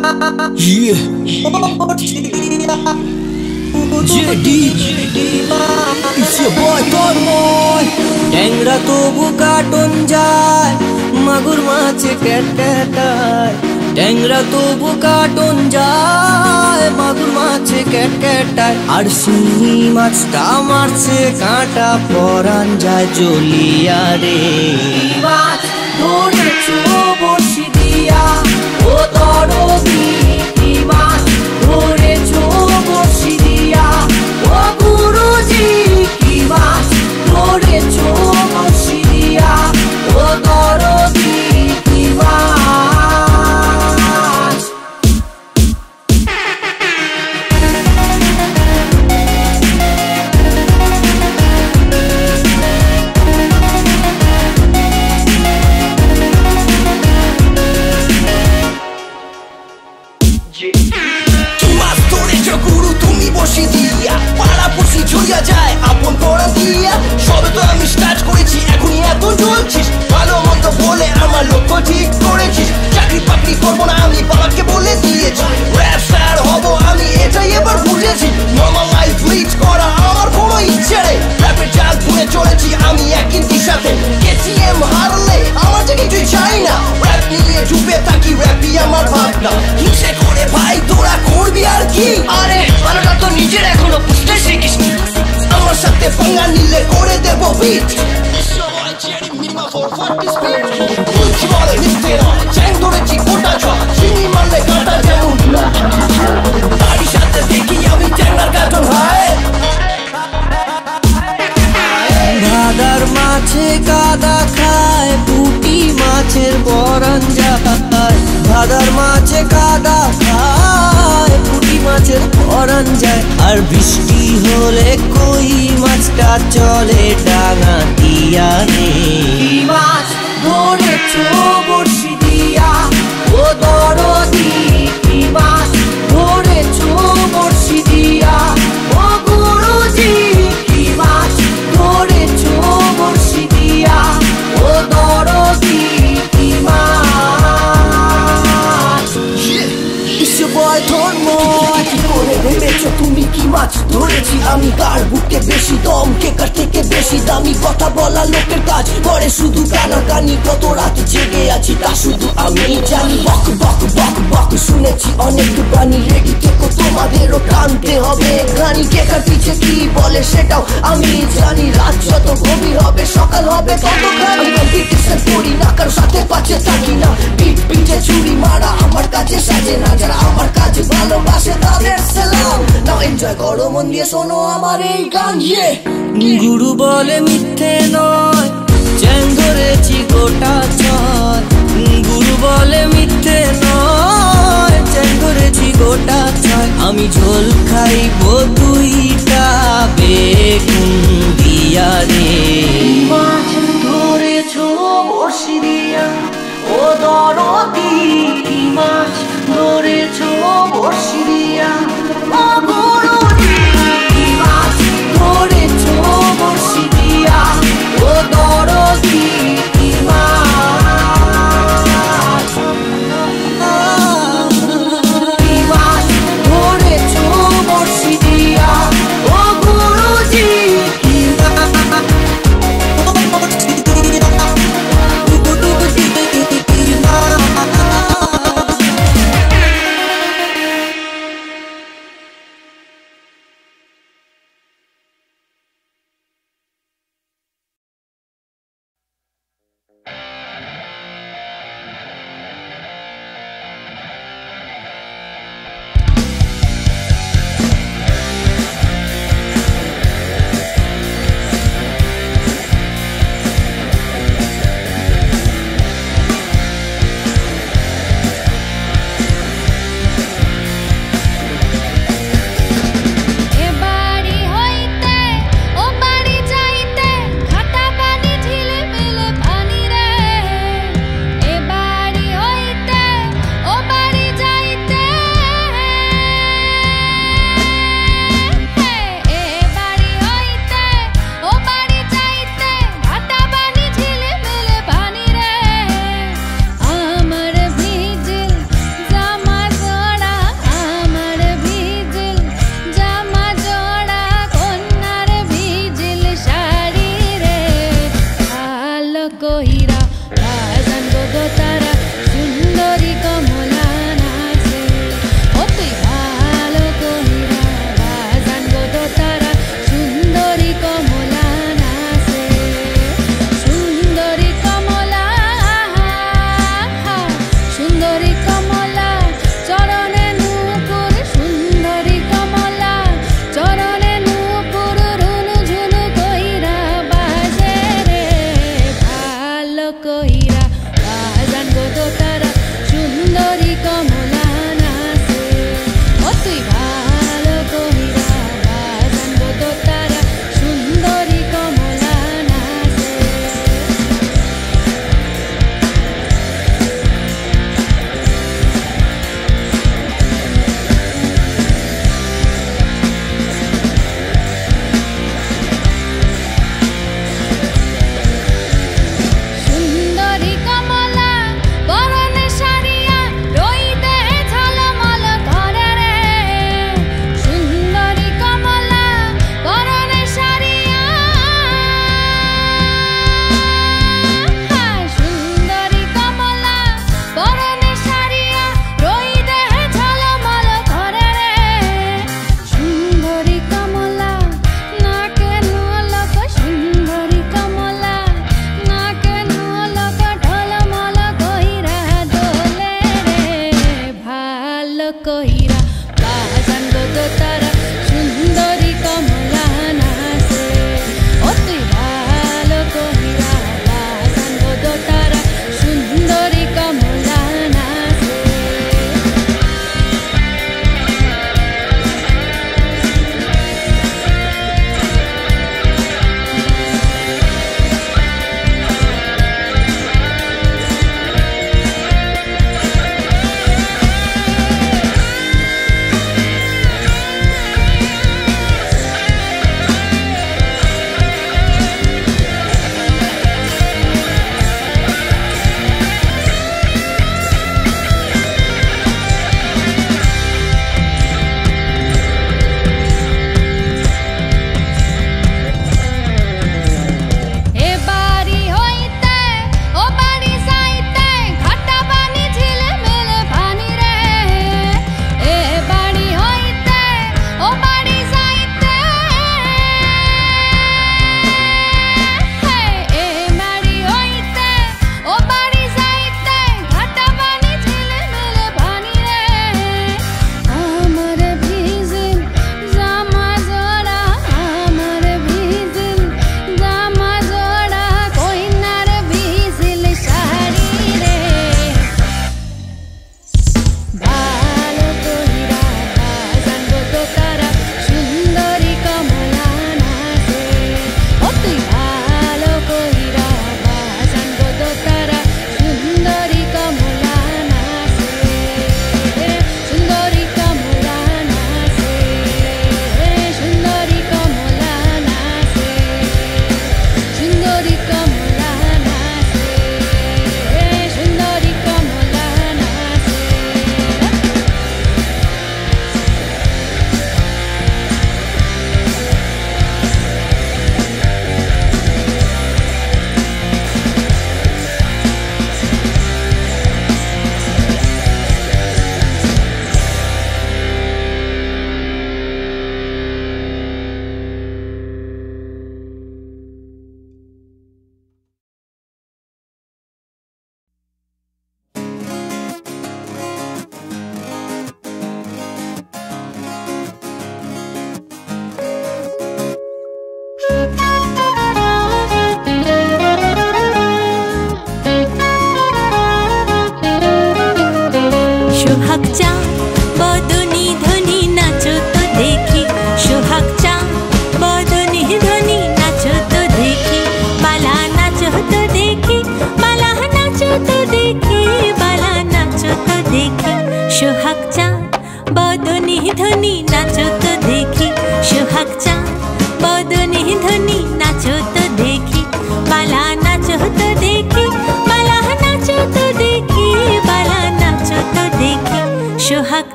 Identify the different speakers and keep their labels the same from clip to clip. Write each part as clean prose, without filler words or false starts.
Speaker 1: Yeah. JD, it's your boy Tormoy. ট্যাংরা তবু carton যায়, মাগুর মাছে ক্যাটক্যাটায়। ট্যাংরা তবু কাটন যায়, মাগুর মাছে ক্যাটক্যাটায়। আর শিঙি মাছটা মারছে কাঁটা, পরান যায় জ্বলিয়া রে। মাছ ধরেছো বড়শি দিয়া, ও দরদি কি মাছ ধরেছো বড়শি দিয়া, ও গুরুজি কি মাছ ধরেছো বড়শি দিয়া, ও দরদি কি মাছ।
Speaker 2: কি মাছ ধরেছো গুরু তুমি বসি দিয়া, পাড়া পড়শি ছড়িয়া যায় আপন পড়া দিয়া। সবে তো আমি স্টার্ট করেছি, এখনই এত জ্বলছিস। ভালো মন্দ বলে আমার লক্ষ্য ঠিক করেছিস। চাকরি বাকরি করবো না আমি, বাবাকে বলে দিয়েছি। র‍্যাপ স্টার হবো আমি, এটাই এবার বুঝেছি। নর্মাল লাইফ লিড করা আমার কোনো ইচ্ছে নেই। র‍্যাপের চাল ধুয়ে চলেছি আমি এক ইঞ্চির সাথে। কেটিএম হারলে আমার যে কিছুই চাই না। র‍্যাপ নিয়ে ডুবে থাকি, র‍্যাপই আমার ভাবনা। হিংসে করে ভাই তোরা করবি আর কি? আরে ভালোটা তো নিজের এখনো বুঝতে শিখিসনি। আমার সাথে পাঙ্গা নিলে করে দেবো বিট। বলছি বলে মিথ্যে নয়, চ্যাং ধরেছি গোটা ছয়। চিনি মারলে কাঁটা যেমন, তারই সাথে দেখি আমি চ্যাংড়ার কাটন হয়।
Speaker 1: ভাদার মাছে কাদা খায়, পুঁটি মাছের পরান যায়। ভাদার মাছে কাদা খায়, পুঁটি মাছের পরান যায়। আর বৃষ্টি হলে কই মাছটা চলে ডাঙা দিয়া রে। মাছ ধরেছো বড়শি দিয়া, ও দরদি কি মাছ ধরেছো বড়শি দিয়া, ও গুরুজি কি মাছ ধরেছো বড়শি দিয়া, ও দরদি কি মাছ।
Speaker 2: It's your boy Tormoy। কি করে ভেবেছো তুমি কি মাছ ধরেছি আমি? কার বুকে বেশি দম, কে কার থেকে বেশি দামি? কথা বলা লোকের কাজ করে শুধু কানাকানি। কত রাত জেগে আছি তা শুধু আমি জানি। বক বক বক বক শুনেছি অনেক বাণী। রেডি থেকো তোমাদেরও টানতে হবে গানি। কে কার পিছে কি বলে সেটাও আমি জানি। রাত যত গভীর হবে সকাল হবে ততখানি। কম্পিটিশন করি না, কারোর সাথে পাচ্ছে থাকি না। পিঠ পিঠে ছুরি মারা আমার কাছে সাজে না। যারা আমার কাজ ভালোবাসে তাদের সালাম। নাও এনজয় করো, মন দিয়ে শোনো আমার এই গান।
Speaker 1: গুরু বলে মিথ্যে নয়, চ্যাং ধরেছি গোটা ছয়। গুরু বলে মিথ্যে নয়, চ্যাং ধরেছি গোটা ছয়। আমি ঝোল খাইব দুইটা বেগুন দিয়া রে।
Speaker 2: মাছ ধরেছো বড়শি দিয়া, ও দরদি কি মাছ ধরেছো বড়শি দিয়া, ও গুরুজি কি মাছ ধরেছো বড়শি দিয়া, ও দরদি কি মাছ। কি মাছ ধরেছো বড়শি দিয়া, ও গুরুজি কি মাছ।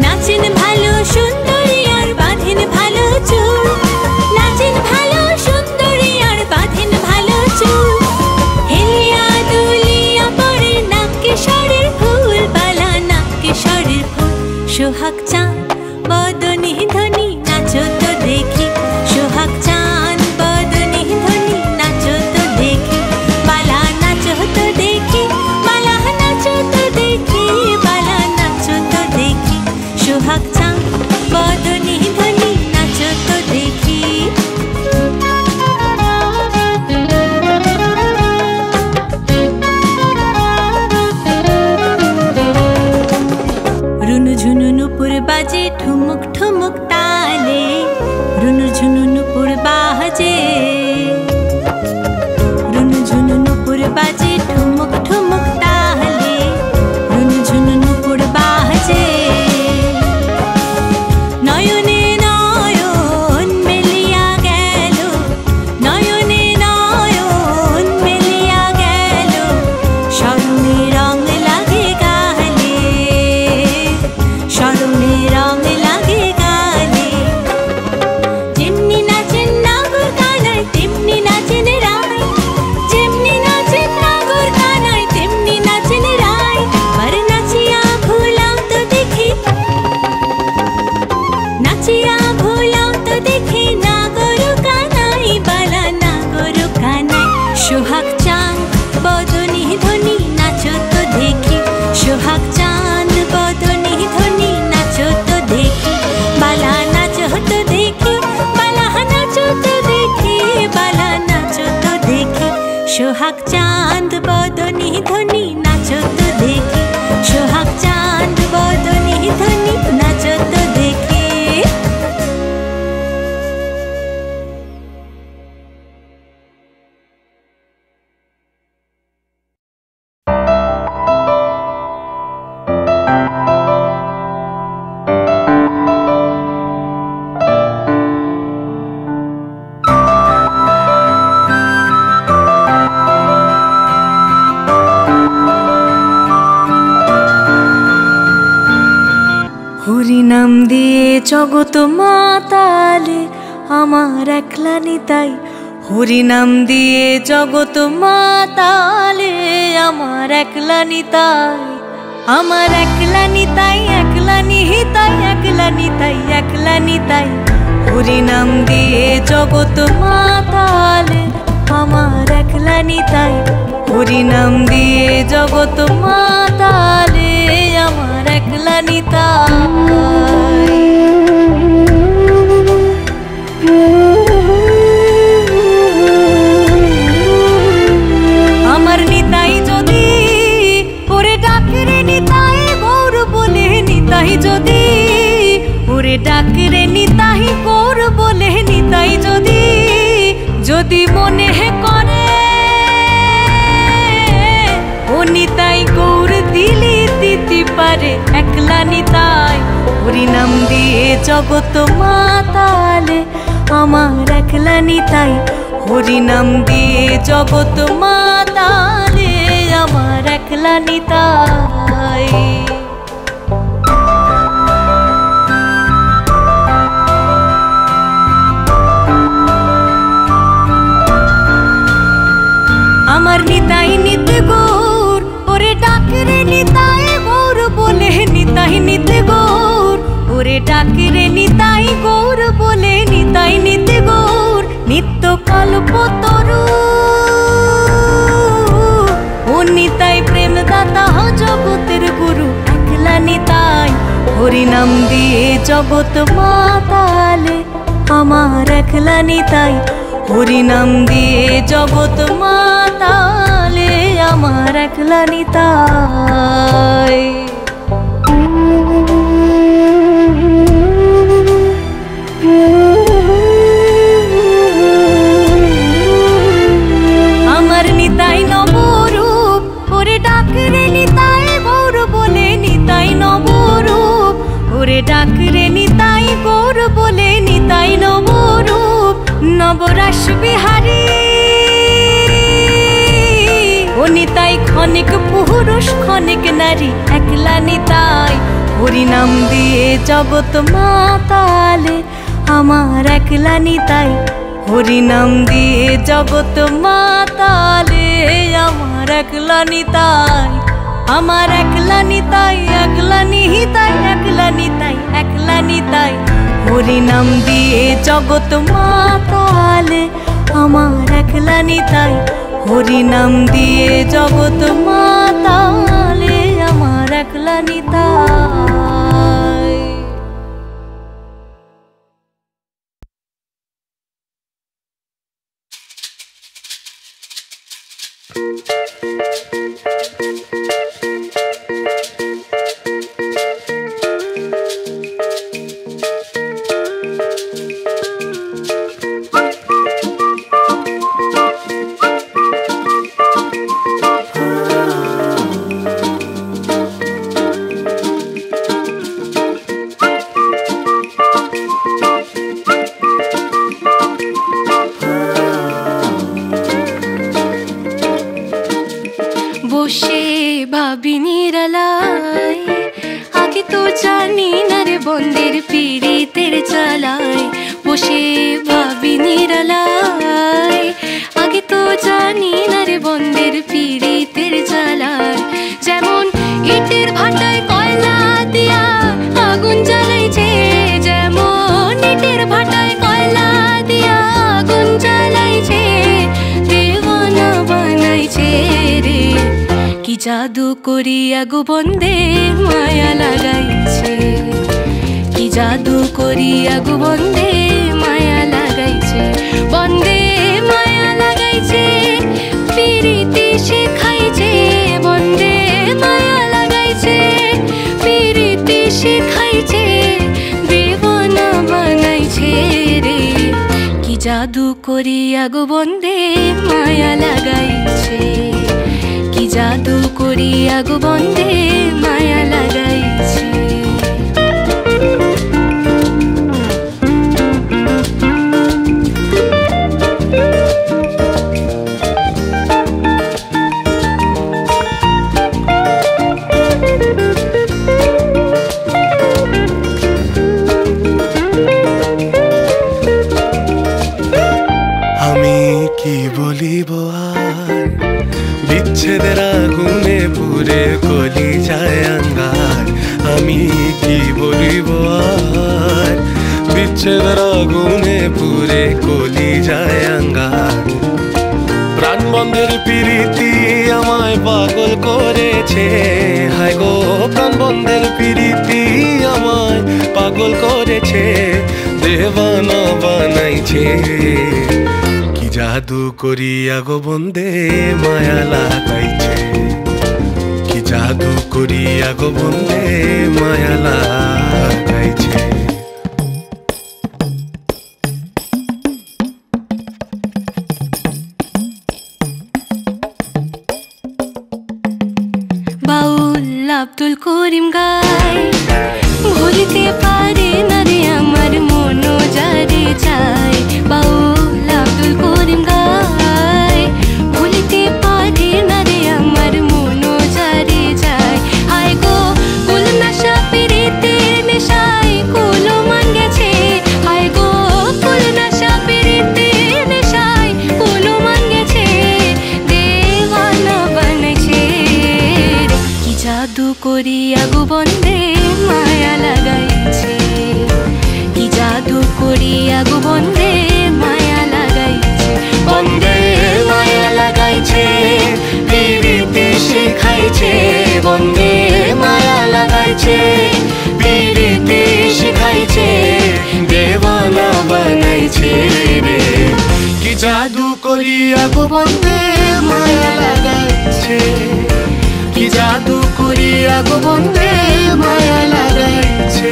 Speaker 3: নাচেন ভালো সুন্দরী আর বাঁধেন ভালো চুল বাজে ঠুমুক ঠুমুক তাহলে ঝুনঝুন নুপুর বাজে নয়নে নয়ন মেলিয়া গেল নয়নে নয়ন মেলিয়া গেল স্মরণে রং লাগে গালে স্মরণে রং লাগে গালে যেমনি নাচেন নাগর কানাই তেমনি নাচেন রায় যেমনি নাচেন নাগর কানাই তেমনি নাচেন রায় আর নাচিয়া ভোলাও তো দেখি নাচিয়া ভোলাও তো দেখি নাগর কানাই বালা নাগর কানাই সোহাগ চাঁদ বদনি ধ্বনি নাচো তো দেখি সোহাগ চাঁদ বদনি ধ্বনি নাচো তো দেখি বালা নাচো তো দেখি বালা নাচো তো দেখি বালা নাচো তো দেখি সোহাগ চাঁদ বদনি ধ্বনি নাচো তো দেখি সোহাগ চাঁদ বদনি ধ্বনি নাচো তো দেখি হরিনাম দিয়ে জগৎ মাতালে আমার একলা নিতাই হরিনাম দিয়ে জগৎ মাতালে আমার একলা নিতাই আমার একলা নিতাই একলা নিহিতাই একলা নিতাই একলা নিতাই হরিনাম দিয়ে জগৎ মাতালে আমার একলা নিতাই হরিনাম দিয়ে জগৎ মাতালে আমার একলা নিতাই আমার নিতাই যদি ওরে ডাকরে নিতাই গৌর বলে নিতাই যদি ওরে ডাকরে নিতাই গৌর বলে নিতাই যদি যদি মনে করে ও নিতাই গৌর দিলি দিতে পারে একলা নিতাই হরিনাম দিয়ে জগৎ মাতালে আমার একলা নিতাই হরিনাম দিয়ে জগৎ মাতালে আমার একলা নিতাই আমার নিতাই নিতে গৌর ওরে ডাকরে নিতাই গৌর বলে নিতাই নিতে গৌর ওরে ডাকরে নিতাই গৌর বলে নিতাই নিতে গৌর নিত্য কল্প তরু ও নিতাই প্রেম দাতা জগতের গুরু একলা নিতাই হরিনাম দিয়ে জগৎ মাতালে আমার একলা নিতাই হরিনাম দিয়ে জগৎ মাতালে আমার একলা নিতাই আমার নিতাই নবরূপ ওরে ডাকরে নিতাই গৌর বলে নিতাই নবরূপ ওরে ডাকরে নিতাই গৌর বলে নিতাই নবরূপ নবরাস বিহারী ও নিতাই ক্ষণিক পুরুষ ক্ষণিক নারী একলা নিতাই হরিনাম দিয়ে জগৎ মাতালে আমার একলা নিতাই হরিনাম দিয়ে জগৎ মাতালে আমার একলা নিতাই আমার একলা নিতাই একলা নিহিতাই একলা নিতাই একলা নিতাই হরিনাম দিয়ে জগৎ মাতালে আমার একলা নিতাই হরিনাম দিয়ে জগৎ মাতালে আমার একলা নিতাই বসে ভাবি নিরালায়, আগে তো জানি না রে বন্দের পিড়িতের চালায়। বসে ভাবি নিরালায়, আগে তো জানি না রে বন্দের পিড়িতের চালায়। যেমন ইটের ভাটায় কয়লা দিয়া আগুন জ্বালাইছে, যেমন ইটের ভাটায় কয়লা দিয়া আগুন জ্বালাইছে, দেওয়ানা বানাইছে রে। কি জাদু করিয়া গো বন্দে মায়া লাগাইছে, কি জাদু করিয়া গো বন্দে মায়া লাগাইছে। বন্দে মায়া লাগাইছে, পিরিতি শিখাইছে, বন্দে মায়া লাগাইছে, পিরিতি শিখাইছে, দেওয়ানা বানাইছে রে। কি জাদু করিয়া গো বন্দে মায়া লাগাইছে, কি জাদু করিয়া গো বন্দে মায়া লাগাইছে।
Speaker 4: আমি কি বলিব আর, বিচ্ছেদের আগুনে পুরে কলি যায় আঙ্গার। আমি কি বলিব আর, বিচ্ছেদের আগুনে পুরে কলি যায় আঙ্গার। প্রাণবন্ধের প্রীতি আমায় পাগল করেছে, হায় গো প্রাণবন্ধের প্রীতি আমায় পাগল করেছে, দেওয়ানা বানাইছে। কি জাদু করিয়া গো বন্দে মায়া লাগাইছে, কি জাদু করিয়া গো বন্দে মায়া লাগাইছে।
Speaker 3: বাউল আব্দুল করিম গায়, ভুলিতে পারে না রে আমার মনো যারে চায়। বাউল আব্দুল করিম গায়, ভুলিতে পারে না রে আমার মনো যারে চায়। হায় গো কুল নাশা পিরিতের নেশায় কুলো মান গেছে, হায় গো কুল নাশা পিরিতের নেশায় কুলো মান গেছে, দেওয়ানা বানাইছে। কি জাদু করিয়া গো বন্দে মায়া লাগাইছে, কি জাদু করিয়া গো বন্দে মায়া লাগাইছে।
Speaker 4: বন্দে মায়া লাগাইছে, পিরিতি শিখাইছে, বন্দে মায়া লাগাইছে, পিরিতি শিখাইছে, দেওয়ানা বানাইছে রে। কি জাদু করিয়া গো বন্দে মায়া লাগাইছে, কি জাদু করিয়া গো বন্দে মায়া লাগাইছে,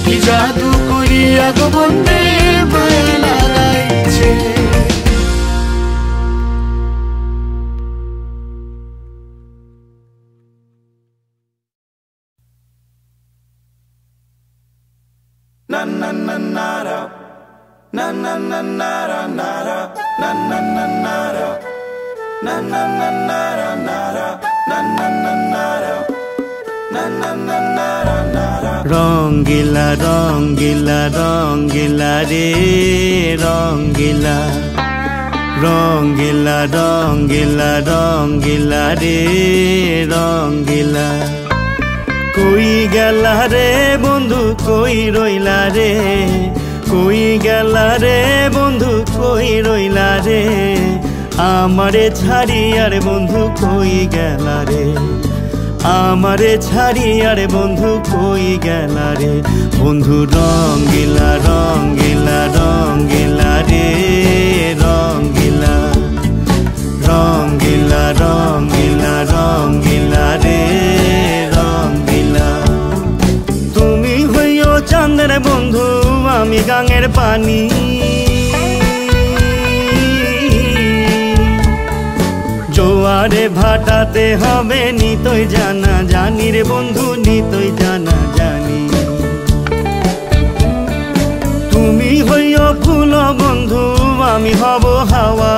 Speaker 4: কি জাদু করিয়া গো বন্দে মায়া লাগাইছে।
Speaker 2: na na na na ra, na na na na ra na ra, na na na na ra, na na na na ra na ra, na na na na ra, na na na na ra na ra.
Speaker 1: রঙ্গিলা রঙ্গিলা রঙ্গিলা রে রঙ্গিলা, রঙ্গিলা রঙ্গিলা রঙ্গিলা রে রঙ্গিলা। কই গেলা রে বন্ধু কই রইলা রে, কই গেলা রে বন্ধু কই রইলা রে, আমারে ছাড়িয়া রে বন্ধু কই গেলা রে, আমারে ছাড়িয়া রে বন্ধু কই গেলা রে। বন্ধু রঙ্গিলা রঙ্গিলা রঙ্গিলা রে রঙ্গিলা, রঙ্গিলা রঙ্গিলা রঙ্গিলা রে রঙ্গিলা। তুমি হইও চাঁদের বন্ধু আমি গাঙের পানি, জোয়ারে ভাটাতে হবে নিতই জানা জানি রে বন্ধু, নিতই জানা জানি। তুমি হইও ফুল বন্ধু আমি হব হাওয়া,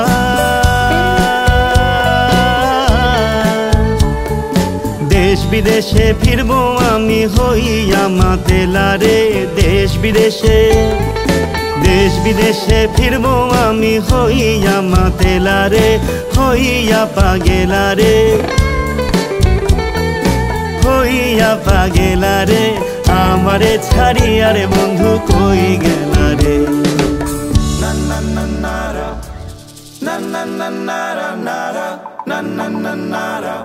Speaker 1: বিদেশে ফিরবো আমি হইয়া মাতেলা রে, দেশ বিদেশে ফিরবো আমি হইয়া মাতেলা রে, হইয়া পাগেলা রে, হইয়া পাগেলা রে, আমারে ছাড়িয়া রে বন্ধু কই গেলা রে। না না না নারা না না না নারা নারা না না না নারা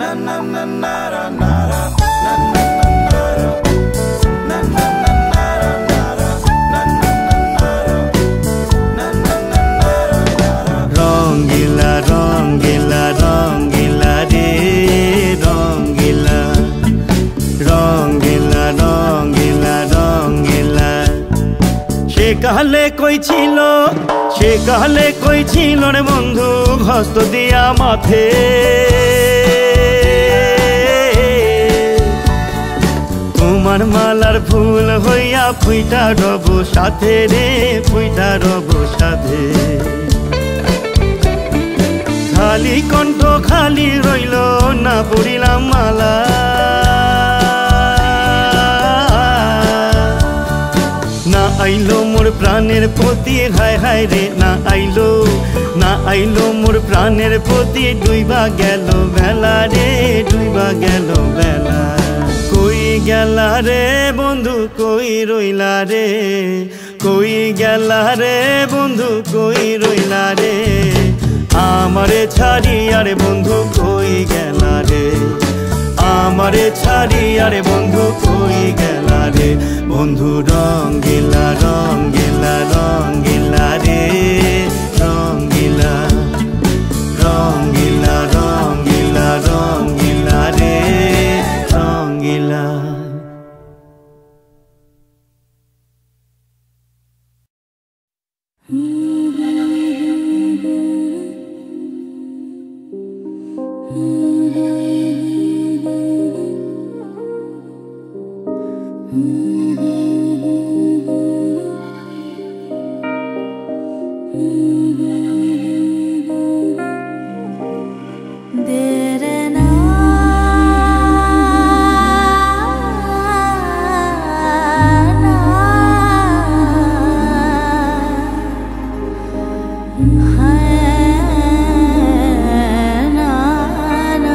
Speaker 1: na na na nara nara na na na nara na na na nara nara na na na nara na na na nara nara rongila rongila rongila re rongila rongila rongila rongila সে কালে কই ছিল রে বন্ধু হস্ত দিয়া মাথে, তোমার মালার ফুল হইয়া ফুইটা রব সাথে রে, ফুইটা রব সাথে। খালি কণ্ঠ খালি রইল না পড়িলাম মালা, না আইলো মোর প্রাণের প্রতি হায় হায় রে, না আইলো মোর প্রাণের প্রতি, ডুইবা গেল বেলা রে, ডুইবা গেল বেলা। কই গেলা রে বন্ধু কই রইলা রে, কই গেলা রে বন্ধু কই রইলা রে, আমারে ছাড়িয়া রে বন্ধু কই গেলা রে, আমারে ছাড়িয়া রে বন্ধু কই গেলা রে। বন্ধু রঙ্গিলা রঙ্গিলা রঙ্গিলা রে রঙ্গিলা রঙ্গিলা রঙ্গিলা রঙ্গিলা রে রঙ্গিলা।
Speaker 3: na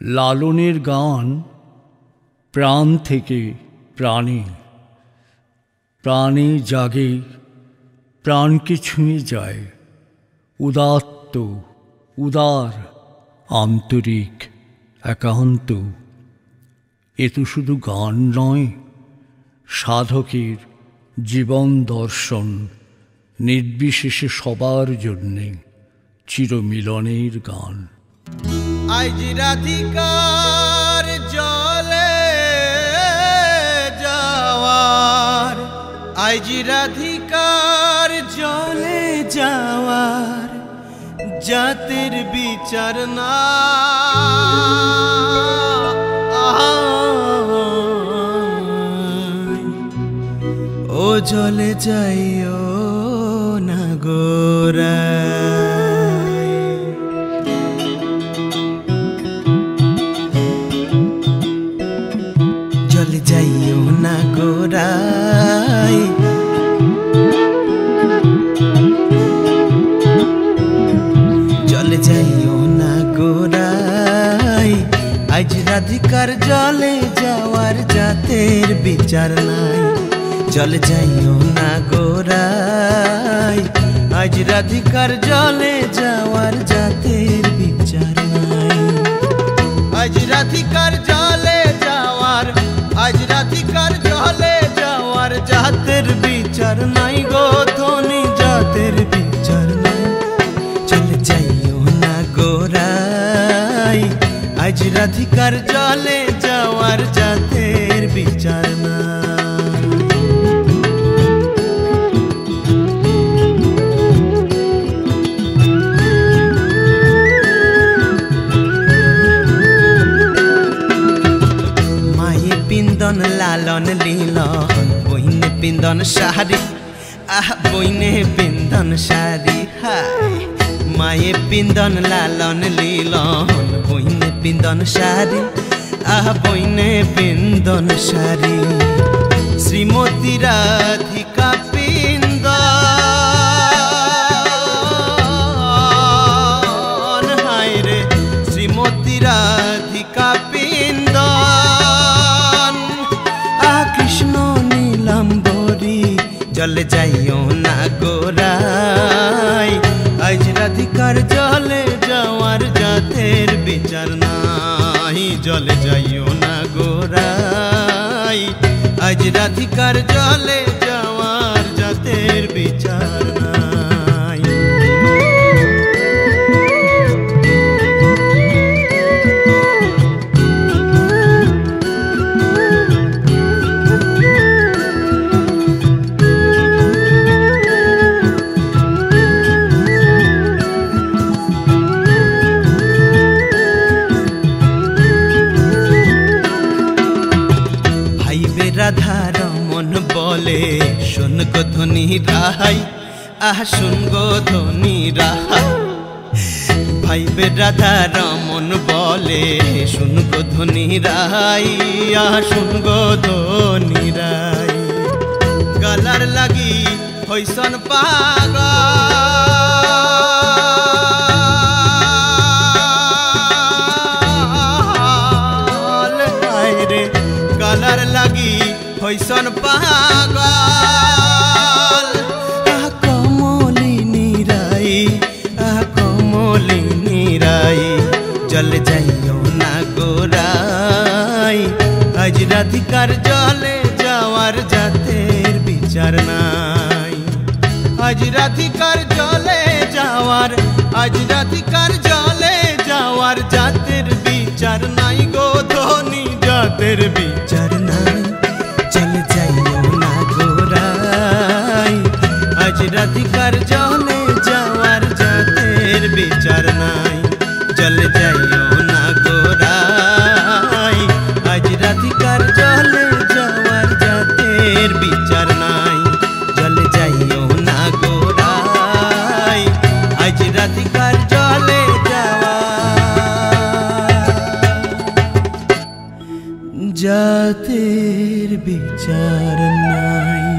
Speaker 5: লালনের গান প্রাণ থেকে প্রাণে, প্রাণে জাগে, প্রাণকে ছুঁয়ে যায়, উদাত্ত, উদার, আন্তরিক, একান্ত। এ তো শুধু গান নয়, সাধকের জীবন দর্শন, নির্বিশেষে সবার জন্যে চিরমিলনের গান।
Speaker 2: আজ রাধিকার জলে যাওয়ার, আজ রাধিকার জলে যাওয়ার, জাতের বিচার না ও জলে যাইও না গোরা, জলে যাইও না গোরাই, জলে যাইও না গোরাই। আজ রাধিকার জলে যাওয়ার জাতের বিচার নাই, জলে যাইও না গোরাই। আজ রাধিকার জলে যাওয়ার জাতের বিচার নাই, আজ রাধিকার জলে যাওয়ার, আজ রাধিকার জলে যাওয়ার জাতের বিচার নাই গো ধনী, জাতের বিচার নাই। চলে যাইও না গোরাই, আজ রাধিকার জলে যাওয়ার জাতের বিচার নাই। পিন্দন লালন লীলন, বইনে পিন্দন শাড়ি, আহ বইনে পিন্দন শাড়ি, হায় মায়ে পিন্দন লালন লীলন, বইনে পিন্দন শাড়ি, আহ বইনে পিন্দন শাড়ি। শ্রীমতী রাধিকা পিন্দন, হায় রে শ্রীমতী রাধিকা পিন্দন, কৃষ্ণ নীলাম্বরী জলে যাইও না গোরাই। আজ রাধিকার জলে যাওয়ার জাতের বিচার নাই, জলে যাইও না গোরাই। আজ রাধিকার জলে যাওয়ার জাতের বিচার নাই। রাধা রমন বলে শোন গো ধনী রাহাই, আহ শোন গো ধনী রাহাই। ভাইবে রাধা রমন বলে শোন গো ধনী রাহাই, আহ শোন গো ধনী রাই। গালার লাগি হইসন পাগল, গালার লাগি হইসন পাগল, আহ কমলিনী রাই, আহ কমলিনী রাই। জলে যাইও না গোরাই, আজ রাধিকার জলে যাওয়ার জাতের বিচার নাই, আজ রাধিকার জলে যাওয়ার, আজ রাধিকার জলে যাওয়ার জাতের বিচার নাই গো ধনী, জাতের বিচার নাই। চলে যাইও না গোরাই, আজ রাধিকার জলে যাওয়ার জাতের বিচার নাই, চলে যাইও না গোরাই। আজ রাধিকার জলে যাওয়ার জাতের বিচার নাই, চলে যাইও না গোরাই। আজ রাধিকার জলে যাওয়ার জাতের বিচার নাই।